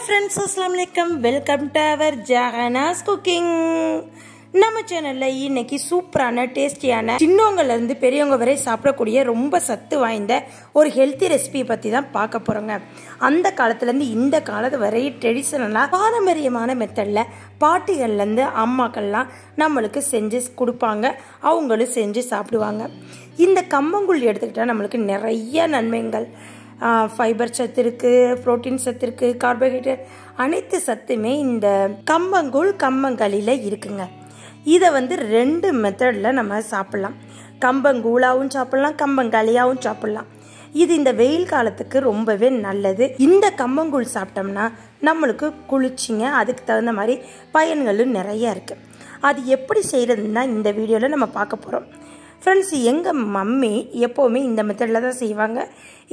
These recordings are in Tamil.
friends, assalamu alaikum. Welcome to our Jahana's cooking. நம்ம சேனல்ல இன்னைக்கு சூப்பரான டேஸ்டியான சின்னவங்கல இருந்து பெரியவங்க வரை சாப்பிடக்கூடிய ரொம்ப சத்து வாய்ந்த ஒரு ஹெல்தி ரெசிபி பத்தி தான் பார்க்க போறோங்க. அந்த காலத்துல இருந்து இந்த காலத்து வரை ட்ரெடிஷனலா பாரம்பரியமான மெத்தட்ல பாட்டிகள்ல இருந்து அம்மாக்கள்லாம் நம்மளுக்கு செஞ்சு கொடுப்பாங்க, அவங்களும் செஞ்சு சாப்பிடுவாங்க. இந்த கம்பங்கூழ் எடுத்துக்கிட்டா நம்மளுக்கு நிறைய நன்மைகள், ஃபைபர் சத்து இருக்குது, ப்ரோட்டீன் சத்து இருக்குது, கார்போஹைட்ரேட் அனைத்து சத்துமே இந்த கம்பங்கூழ் கம்பங்களில் இருக்குங்க. இதை ரெண்டு மெத்தடில் நம்ம சாப்பிட்லாம். கம்பங்கூழாவும் சாப்பிட்லாம், கம்பங்களியாகவும் சாப்பிட்லாம். இது இந்த வெயில் காலத்துக்கு ரொம்பவே நல்லது. இந்த கம்பங்கூழ் சாப்பிட்டோம்னா நம்மளுக்கு குளிர்ச்சிங்க, அதுக்கு தகுந்த மாதிரி பயன்களும் நிறைய இருக்குது. அது எப்படி செய்கிறதுன்னு தான் இந்த வீடியோவில் நம்ம பார்க்க போகிறோம். ஃப்ரெண்ட்ஸ், எங்கள் மம்மி எப்போவுமே இந்த மெத்தடில் தான் செய்வாங்க,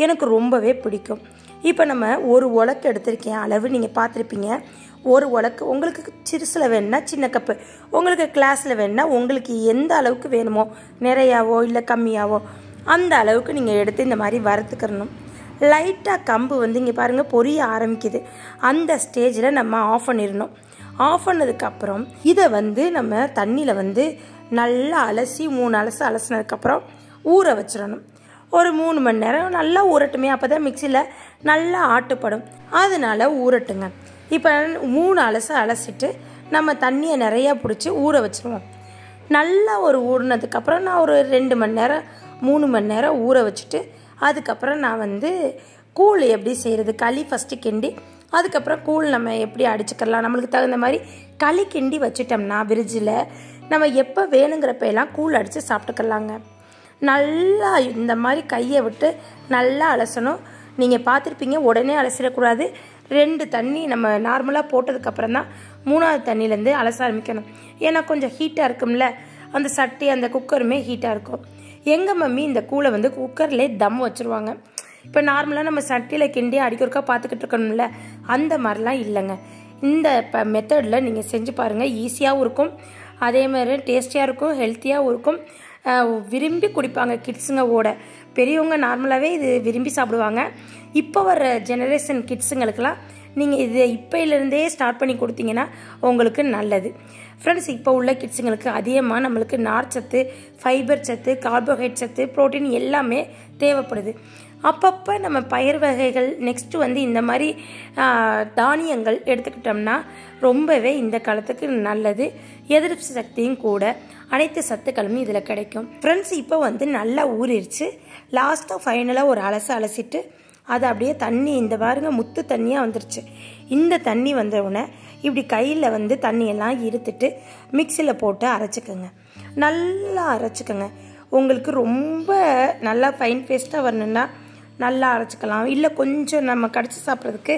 எனக்கு ரொம்பவே பிடிக்கும். இப்போ நம்ம ஒரு உலக்கு எடுத்திருக்கேன், அளவு நீங்கள் பார்த்துருப்பீங்க. ஒரு உலக்கு உங்களுக்கு சிறுசில் வேணுன்னா சின்ன கப்பு, உங்களுக்கு கிளாஸில் வேணுன்னா உங்களுக்கு எந்த அளவுக்கு வேணுமோ, நிறையாவோ இல்லை கம்மியாவோ அந்த அளவுக்கு நீங்கள் எடுத்து இந்த மாதிரி வறுத்துக்கிறணும். லைட்டாக கம்பு இங்கே பாருங்கள் பொரிய ஆரம்பிக்குது. அந்த ஸ்டேஜில் நம்ம ஆஃப் பண்ணிடணும். ஆஃப் பண்ணதுக்கப்புறம் இதை நம்ம தண்ணியில் நல்லா அலசி 3 அலசு அலசினதுக்கப்புறம் ஊற வச்சிடணும். ஒரு 3 மணி நேரம் நல்லா ஊறட்டுமே, அப்போ தான் மிக்சியில் நல்லா ஆட்டுப்படும், அதனால ஊறட்டுங்க. இப்போ 3 அலசு அலசிட்டு நம்ம தண்ணியை நிறையா பிடிச்சி ஊற வச்சுருவோம். நல்லா ஒரு ஊறினதுக்கப்புறம் நான் ஒரு 2 மணி நேரம் 3 மணி நேரம் ஊற வச்சுட்டு அதுக்கப்புறம் நான் கூழ் எப்படி செய்கிறது, களி ஃபஸ்ட்டு கிண்டி அதுக்கப்புறம் கூழ் நம்ம எப்படி அடிச்சுக்கலாம். நம்மளுக்கு தகுந்த மாதிரி களி கிண்டி வச்சுட்டோம்னா ஃப்ரிட்ஜில் நம்ம எப்போ வேணுங்கிறப்ப எல்லாம் கூழ் அடித்து சாப்பிட்டுக்கலாங்க. நல்லா இந்த மாதிரி கையை விட்டு நல்லா அலசணும். நீங்கள் பார்த்துருப்பீங்க, உடனே அலசிடக்கூடாது. 2 தண்ணி நம்ம நார்மலாக போட்டதுக்கப்புறம் தான் 3ஆவது தண்ணியிலேருந்து அலச ஆரம்பிக்கணும். ஏன்னா கொஞ்சம் ஹீட்டாக இருக்கும்ல, அந்த சட்டி அந்த குக்கருமே ஹீட்டாக இருக்கும். எங்கள் மம்மி இந்த கூழை குக்கர்லேயே தம் வச்சுருவாங்க. இப்போ நார்மலாக நம்ம சட்டியில் கிண்டி அடிக்கிறக்கா பார்த்துக்கிட்டு இருக்கணும்ல, அந்த மாதிரிலாம் இல்லைங்க. இந்த மெத்தடில் நீங்கள் செஞ்சு பாருங்கள், ஈஸியாகவும் இருக்கும், அதே மாதிரி டேஸ்டியாக இருக்கும், ஹெல்த்தியாகவும் இருக்கும். விரும்பி குடிப்பாங்க கிட்ஸுங்க. பெரியவங்க நார்மலாகவே இது விரும்பி சாப்பிடுவாங்க. இப்போ வர ஜெனரேஷன் கிட்ஸுங்களுக்கெல்லாம் நீங்கள் இது இப்போலேருந்தே ஸ்டார்ட் பண்ணி கொடுத்தீங்கன்னா உங்களுக்கு நல்லது. ஃப்ரெண்ட்ஸ், இப்போ உள்ள கிட்ஸுங்களுக்கு அதிகமாக நம்மளுக்கு நார்ச்சத்து, ஃபைபர் சத்து, கார்போஹைட்ரேட் சத்து, ப்ரோட்டீன் எல்லாமே தேவைப்படுது. அப்பப்போ நம்ம பயிர் வகைகள் நெக்ஸ்ட்டு இந்த மாதிரி தானியங்கள் எடுத்துக்கிட்டோம்னா ரொம்பவே இந்த காலத்துக்கு நல்லது. எதிர்ப்பு சக்தியும் கூட, அனைத்து சத்துக்களும் இதில் கிடைக்கும். ஃப்ரெண்ட்ஸ், இப்போ நல்லா ஊறிடுச்சு. லாஸ்ட்டாக ஃபைனலாக ஒரு அலசிட்டு அது அப்படியே தண்ணி இந்த பாருங்க முத்து தண்ணியாக வந்துருச்சு. இந்த தண்ணி வந்தவுடனே இப்படி கையில் தண்ணியெல்லாம் இருத்துட்டு மிக்சியில் போட்டு அரைச்சிக்கோங்க. நல்லா அரைச்சிக்கோங்க. உங்களுக்கு ரொம்ப நல்லா ஃபைன் பேஸ்ட்டாக வரணுன்னா நல்லா அரைச்சிக்கலாம், இல்லை கொஞ்சம் நம்ம கடிச்சு சாப்பிட்றதுக்கு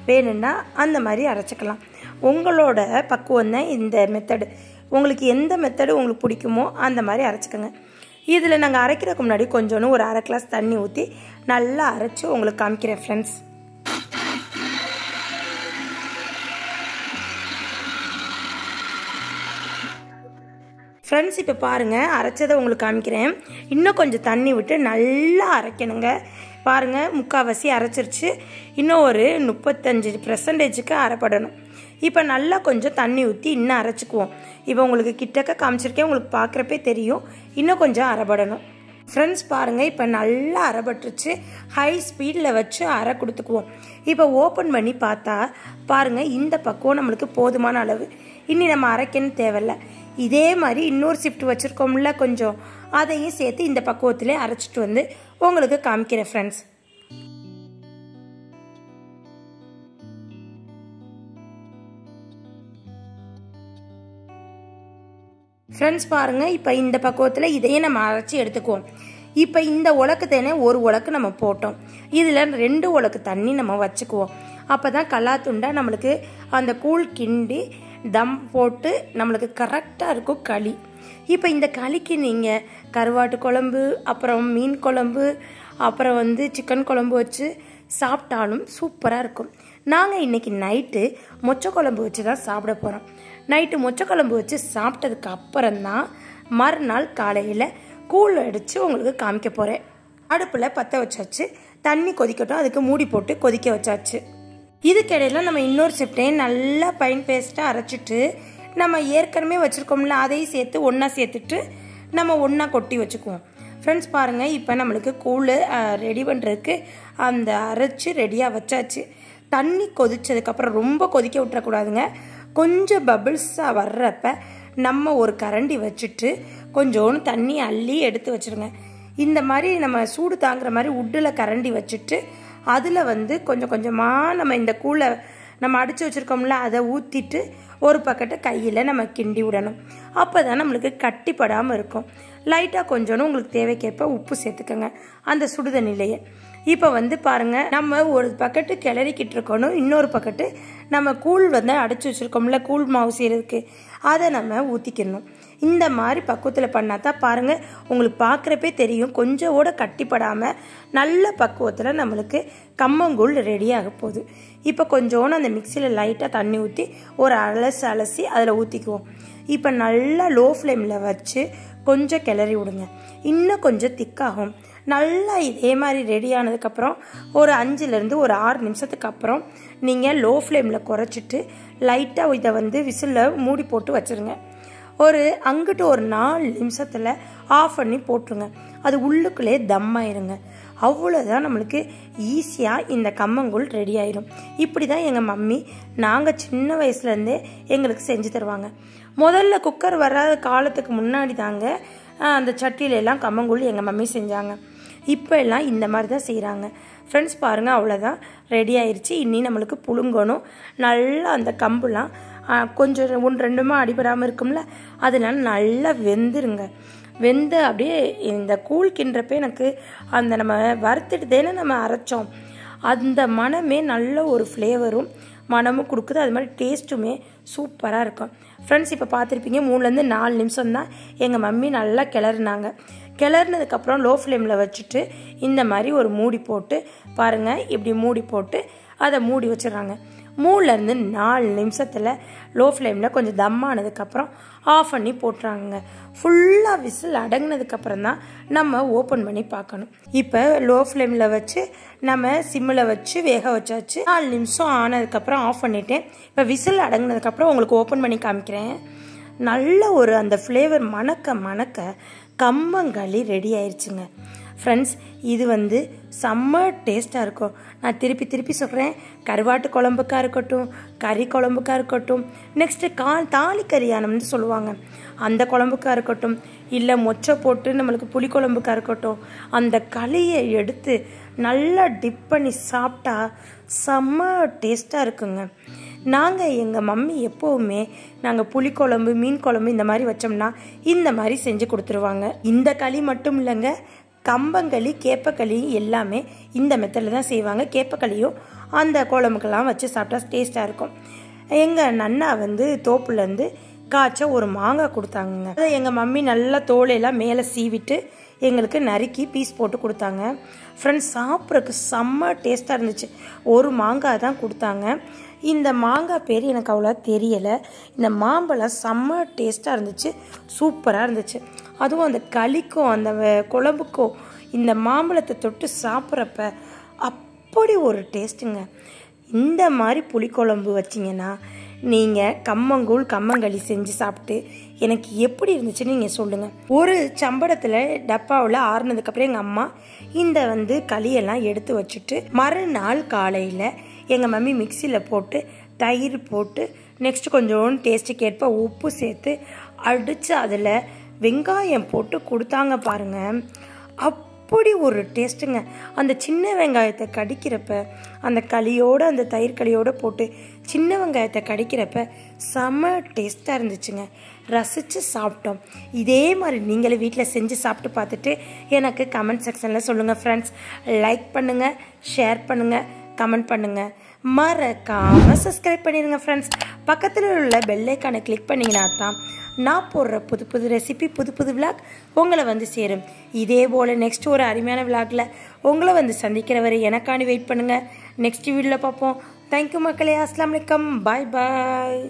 வேணும்னா அந்த மாதிரி அரைச்சிக்கலாம். உங்களோட பக்குவம் தான் இந்த மெத்தடு. உங்களுக்கு எந்த மெத்தடு உங்களுக்கு பிடிக்குமோ அந்த மாதிரி அரைச்சிக்கோங்க. இதில் நாங்கள் அரைக்கிறதுக்கு முன்னாடி கொஞ்சோன்னு ஒரு 1/2 கிளாஸ் தண்ணி ஊற்றி நல்லா அரைச்சி உங்களுக்கு காமிக்கிறேன் ஃப்ரெண்ட்ஸ். ஃப்ரெண்ட்ஸ், இப்போ பாருங்கள், அரைச்சதை உங்களுக்கு காமிக்கிறேன். இன்னும் கொஞ்சம் தண்ணி விட்டு நல்லா அரைக்கணுங்க. பாருங்கள், முக்கால்வாசி அரைச்சிருச்சு. இன்னும் ஒரு 35% அரைப்படணும். இப்போ நல்லா கொஞ்சம் தண்ணி ஊற்றி இன்னும் அரைச்சிக்குவோம். இப்போ உங்களுக்கு கிட்டக்க காமிச்சிருக்கேன், உங்களுக்கு பார்க்குறப்பே தெரியும். இன்னும் கொஞ்சம் அரைப்படணும். ஃப்ரெண்ட்ஸ் பாருங்கள், இப்போ நல்லா அரைப்பட்டுருச்சு. ஹை ஸ்பீடில் வச்சு அரை கொடுத்துக்குவோம். இப்போ ஓப்பன் பண்ணி பார்த்தா பாருங்கள், இந்த பக்குவம் நம்மளுக்கு போதுமான அளவு. இனி நம்ம அரைக்கணும் தேவையில்லை. இதே மாதிரி இன்னொரு ஷிஃப்ட் வச்சுருக்கோம்ல கொஞ்சம், அதையும் சேர்த்து இந்த பக்குவத்திலே அரைச்சிட்டு உங்களுக்கு காமிக்கிறேன் ஃப்ரெண்ட்ஸ். ஃப்ரெண்ட்ஸ் பாருங்கள், இப்போ இந்த பக்குவத்தில் இதையே நம்ம அரைச்சி எடுத்துக்குவோம். இப்போ இந்த உலக்கு தேனே ஒரு உலக்கு நம்ம போட்டோம், இதில் 2 உலக்கு தண்ணி நம்ம வச்சுக்குவோம். அப்போ தான் கல்லாத்துண்டா நம்மளுக்கு அந்த கூழ் கிண்டி தம் போட்டு நம்மளுக்கு கரெக்டாக இருக்கும் களி. இப்போ இந்த களிக்கு நீங்கள் கருவாட்டு குழம்பு, அப்புறம் மீன் குழம்பு, அப்புறம் சிக்கன் குழம்பு வச்சு சாப்பிட்டாலும் சூப்பராக இருக்கும். நாங்கள் இன்றைக்கி நைட்டு மொச்சை குழம்பு வச்சு தான் சாப்பிட போகிறோம். நைட்டு மொச்சை குழம்பு வச்சு சாப்பிட்டதுக்கு அப்புறம்தான் மறுநாள் காலையில் கூழ் அடித்து உங்களுக்கு காமிக்க போகிறேன். அடுப்பில் பற்ற வச்சாச்சு, தண்ணி கொதிக்கட்டும், அதுக்கு மூடி போட்டு கொதிக்க வச்சாச்சு. இதுக்கிடையில நம்ம இன்னொரு ஸ்டெப்டையும் நல்லா ஃபைன் பேஸ்ட்டாக அரைச்சிட்டு நம்ம ஏற்கனவே வச்சுருக்கோம்ல அதையும் சேர்த்து ஒன்றா சேர்த்துட்டு நம்ம ஒன்றா கொட்டி வச்சுக்குவோம். ஃப்ரெண்ட்ஸ் பாருங்கள், இப்போ நம்மளுக்கு கூழ் ரெடி பண்ணுறதுக்கு அந்த அரைச்சி ரெடியாக வச்சாச்சு. தண்ணி கொதிச்சதுக்கப்புறம் ரொம்ப கொதிக்க விட்டுறக்கூடாதுங்க. கொஞ்சம் பபிள்ஸாக வர்றப்ப நம்ம ஒரு கரண்டி வச்சுட்டு கொஞ்சோன்னு தண்ணி அள்ளி எடுத்து வச்சுருங்க. இந்த மாதிரி நம்ம சூடு தாங்குற மாதிரி உட்டில் கரண்டி வச்சுட்டு அதில் வந்து கொஞ்சம் கொஞ்சமாக நம்ம இந்த கூழை நம்ம அடித்து வச்சுருக்கோம்ல அதை ஊற்றிட்டு ஒரு பக்கத்தை கையில் நம்ம கிண்டி விடணும். அப்போ தான் நம்மளுக்கு கட்டிப்படாமல் இருக்கும். லைட்டாக கொஞ்சோன்னு உங்களுக்கு தேவைக்கேற்ப உப்பு சேர்த்துக்கோங்க அந்த சுடுதண்ணிலேயே. இப்போ வந்து பாருங்கள், நம்ம ஒரு பக்கெட்டு கிளறிக்கிட்டு இருக்கணும், இன்னொரு பக்கெட்டு நம்ம கூழ் வந்து அடைச்சி வச்சுருக்கோம்ல கூழ் மாவு செய்கிறதுக்கு அதை நம்ம ஊற்றிக்கணும். இந்த மாதிரி பக்குவத்தில் பண்ணால் தான் பாருங்கள் உங்களுக்கு பார்க்குறப்பே தெரியும் கொஞ்சம் கூட கட்டிப்படாமல் நல்ல பக்குவத்தில் நம்மளுக்கு கம்மங்கூழ் ரெடியாக போகுது. இப்போ கொஞ்சோன்னு அந்த மிக்சியில் லைட்டாக தண்ணி ஊற்றி ஒரு அலசி அதில் ஊற்றிக்குவோம். இப்போ நல்லா லோ ஃப்ளேமில் வச்சு கொஞ்சம் கிளறி விடுங்க. இன்னும் கொஞ்சம் திக்காகும். நல்லா இதே மாதிரி ரெடி ஆனதுக்கப்புறம் ஒரு 5லேருந்து ஒரு 6 நிமிஷத்துக்கு அப்புறம் நீங்கள் லோ ஃப்ளேமில் குறைச்சிட்டு லைட்டாக இதை வந்து விசிலில் மூடி போட்டு வச்சுருங்க. ஒரு அங்கிட்டு ஒரு 4 நிமிஷத்தில் ஆஃப் பண்ணி போட்டுருங்க. அது உள்ளுக்குள்ளே தம் ஆயிருங்க. அவ்வளோதான், நம்மளுக்கு ஈஸியாக இந்த கம்மங்கூழ் ரெடி ஆயிரும். இப்படி தான் எங்கள் மம்மி நாங்கள் சின்ன வயசுலேருந்தே எங்களுக்கு செஞ்சு தருவாங்க. முதல்ல குக்கர் வராத காலத்துக்கு முன்னாடி தாங்க அந்த சட்டியிலெல்லாம் கம்மங்கூழ் எங்கள் மம்மி செஞ்சாங்க. இப்போ எல்லாம் இந்த மாதிரி தான் செய்கிறாங்க. ஃப்ரெண்ட்ஸ் பாருங்கள், அவ்வளோதான் ரெடி ஆயிடுச்சு. இன்னி நம்மளுக்கு புழுங்கணும். நல்லா அந்த கம்புலாம் கொஞ்சம் 1-2 அடிபடாமல் இருக்கும்ல, அதனால நல்லா வெந்துருங்க. வெந்து அப்படியே இந்த கூழ் கிண்டுறப்ப எனக்கு அந்த நம்ம வறுத்துட்டு தானே நம்ம அரைச்சோம் அந்த மனமே நல்ல ஒரு ஃப்ளேவரும் மனமும் கொடுக்குது. அது மாதிரி டேஸ்ட்டுமே சூப்பராக இருக்கும். ஃப்ரெண்ட்ஸ் இப்போ பார்த்துருப்பீங்க 3லேருந்து 4 நிமிஷம் தான் எங்கள் மம்மி நல்லா கிளறினாங்க. கிளறினதுக்கப்புறம் லோ ஃப்ளேமில் வச்சுட்டு இந்த மாதிரி ஒரு மூடி போட்டு பாருங்கள், இப்படி மூடி போட்டு அதை மூடி வச்சிடறாங்க. 3லேருந்து 4 நிமிஷத்தில் லோ ஃப்ளேமில் கொஞ்சம் தம்மானதுக்கப்புறம் ஆஃப் பண்ணி போட்டுறாங்க. ஃபுல்லாக விசில் அடங்கினதுக்கப்புறம் தான் நம்ம ஓப்பன் பண்ணி பார்க்கணும். இப்போ லோ ஃப்ளேமில் வச்சு நம்ம சிம்மில் வச்சு வேக வச்சாச்சு. 4 நிமிஷம் ஆனதுக்கப்புறம் ஆஃப் பண்ணிட்டேன். இப்போ விசில் அடங்கினதுக்கப்புறம் உங்களுக்கு ஓப்பன் பண்ணி காமிக்கிறேன். நல்ல ஒரு அந்த ஃப்ளேவர் மணக்க கம்மங்களி ரெடி ஆயிடுச்சுங்க. ஃப்ரெண்ட்ஸ், இது வந்து செம்ம டேஸ்ட்டாக இருக்கும். நான் திருப்பி சொல்கிறேன், கருவாட்டு குழம்புக்காக இருக்கட்டும், கறி குழம்புக்காக இருக்கட்டும், நெக்ஸ்ட்டு தாலி கறியானம்னு சொல்லுவாங்க அந்த குழம்புக்காக இருக்கட்டும், இல்லை மொச்சை போட்டு நம்மளுக்கு புளி குழம்புக்காக இருக்கட்டும், அந்த களியை எடுத்து நல்லா டிப் பண்ணி சாப்பிட்டா செம்ம டேஸ்ட்டாக இருக்குங்க. நாங்கள் எங்கள் மம்மி எப்போவுமே நாங்கள் புளிக்குழம்பு மீன் குழம்பு இந்த மாதிரி வச்சோம்னா இந்த மாதிரி செஞ்சு கொடுத்துருவாங்க. இந்த களி மட்டும் இல்லைங்க, கம்பங்களி கேப்பக்களி எல்லாமே இந்த மெத்தடில் தான் செய்வாங்க. கேப்பக்களியும் அந்த குழம்புக்கெல்லாம் வச்சு சாப்பிட்டா டேஸ்ட்டாக இருக்கும். எங்கள் நன்னா வந்து தோப்புலேருந்து காய்ச்ச ஒரு மாங்காய் கொடுத்தாங்க. அதை எங்கள் மம்மி நல்லா தோலையெல்லாம் மேலே சீவிட்டு எங்களுக்கு நறுக்கி பீஸ் போட்டு கொடுத்தாங்க. ஃப்ரெண்ட்ஸ், சாப்பிட்றதுக்கு செம்ம டேஸ்ட்டாக இருந்துச்சு. ஒரு மாங்காய் தான் கொடுத்தாங்க. இந்த மாங்காய் பேர் எனக்கு அவ்வளோ தெரியலை. இந்த மாம்பழம் செம்ம டேஸ்ட்டாக இருந்துச்சு, சூப்பராக இருந்துச்சு. அதுவும் அந்த களிக்கும் அந்த குழம்புக்கும் இந்த மாம்பழத்தை தொட்டு சாப்பிட்றப்ப அப்படி ஒரு டேஸ்ட்டுங்க. இந்த மாதிரி புளிக்குழம்பு வச்சிங்கன்னா நீங்கள் கம்மங்களி செஞ்சு சாப்பிட்டு எனக்கு எப்படி இருந்துச்சுன்னு நீங்கள் சொல்லுங்கள். ஒரு சம்படத்தில் டப்பாவில் ஆறுனதுக்கப்புறம் எங்கள் அம்மா இந்த வந்து களியெல்லாம் எடுத்து வச்சுட்டு மறுநாள் காலையில் எங்கள் மம்மி மிக்சியில் போட்டு தயிர் போட்டு நெக்ஸ்ட் கொஞ்சோண்டு டேஸ்ட்டுக்கு ஏற்ப உப்பு சேர்த்து அடித்து அதில் வெங்காயம் போட்டு கொடுத்தாங்க பாருங்கள். அப்படி ஒரு டேஸ்ட்டுங்க. அந்த சின்ன வெங்காயத்தை கடிக்கிறப்ப அந்த களியோடு அந்த தயிர் களியோடு போட்டு சின்ன வெங்காயத்தை கடிக்கிறப்ப செம்ம டேஸ்ட்டாக இருந்துச்சுங்க. ரசித்து சாப்பிட்டோம். இதே மாதிரி நீங்களே வீட்டில் செஞ்சு சாப்பிட்டு பார்த்துட்டு எனக்கு கமெண்ட் செக்ஷனில் சொல்லுங்கள். ஃப்ரெண்ட்ஸ், லைக் பண்ணுங்கள், ஷேர் பண்ணுங்கள், கமெண்ட் பண்ணுங்கள், மறக்காமல் சப்ஸ்கிரைப் பண்ணிடுங்க. ஃப்ரெண்ட்ஸ், பக்கத்தில் உள்ள பெல் ஐக்கானை கிளிக் பண்ணிங்கன்னா தான் நான் போடுற புது ரெசிபி புது விளாக் உங்களை வந்து சேரும். இதே போல் நெக்ஸ்ட் ஒரு அருமையான விளாகில் உங்களை வந்து சந்திக்கிற வரை எனக்காண்டி வெயிட் பண்ணுங்கள். நெக்ஸ்ட் வீடியோவில் பார்ப்போம். தேங்க்யூ மக்களே. அஸ்ஸலாமு அலைக்கும். பாய் பாய்.